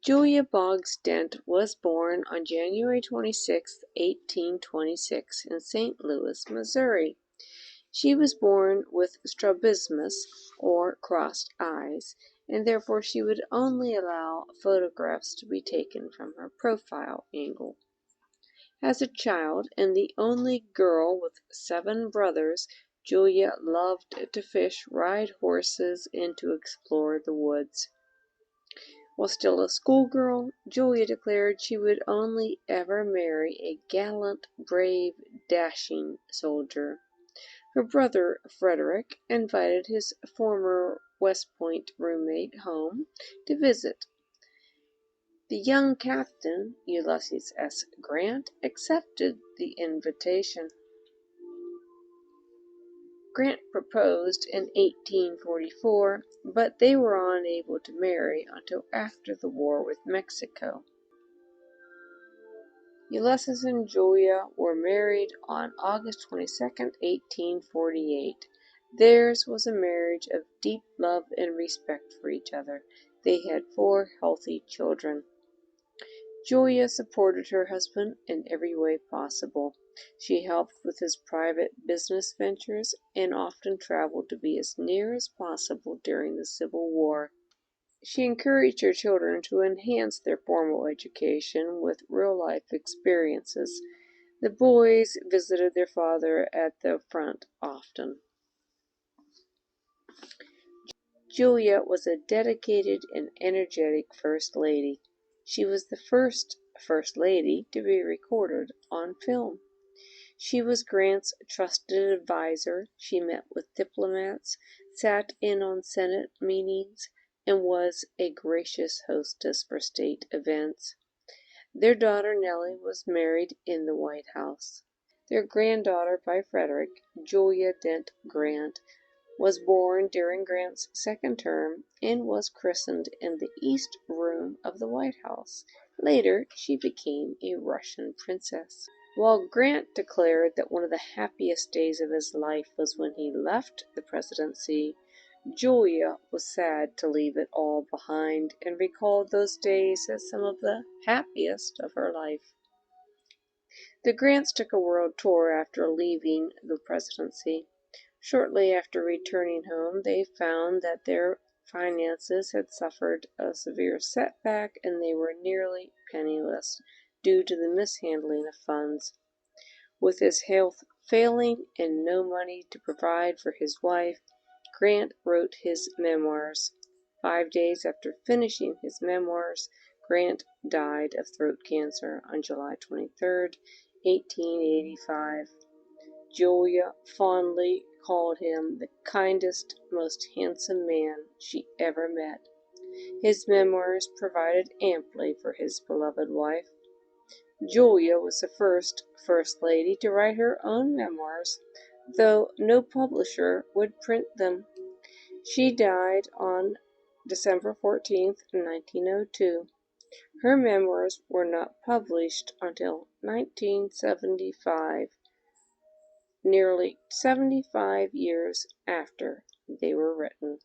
Julia Boggs Dent was born on January 26, 1826, in St. Louis, Missouri. She was born with strabismus, or crossed eyes, and therefore she would only allow photographs to be taken from her profile angle. As a child, and the only girl with 7 brothers, Julia loved to fish, ride horses, and to explore the woods. While still a schoolgirl, Julia declared she would only ever marry a gallant, brave, dashing soldier. Her brother Frederick invited his former West Point roommate home to visit. The young captain, Ulysses S. Grant, accepted the invitation. Grant proposed in 1844, but they were unable to marry until after the war with Mexico. Ulysses and Julia were married on August 22, 1848. Theirs was a marriage of deep love and respect for each other. They had 4 healthy children. Julia supported her husband in every way possible. She helped with his private business ventures and often traveled to be as near as possible during the Civil War. She encouraged her children to enhance their formal education with real-life experiences. The boys visited their father at the front often. Julia was a dedicated and energetic First Lady. She was the first First Lady to be recorded on film. She was Grant's trusted advisor. She met with diplomats, sat in on Senate meetings, and was a gracious hostess for state events. Their daughter Nellie was married in the White House. Their granddaughter by Frederick, Julia Dent Grant, was born during Grant's second term and was christened in the East Room of the White House. Later, she became a Russian princess. While Grant declared that one of the happiest days of his life was when he left the presidency, Julia was sad to leave it all behind and recalled those days as some of the happiest of her life. The Grants took a world tour after leaving the presidency. Shortly after returning home, they found that their finances had suffered a severe setback and they were nearly penniless due to the mishandling of funds. With his health failing and no money to provide for his wife, Grant wrote his memoirs. 5 days after finishing his memoirs, Grant died of throat cancer on July 23, 1885. Julia fondly called him the kindest, most handsome man she ever met. His memoirs provided amply for his beloved wife. Julia was the first First Lady to write her own memoirs, though no publisher would print them. She died on December 14, 1902. Her memoirs were not published until 1975, nearly 75 years after they were written.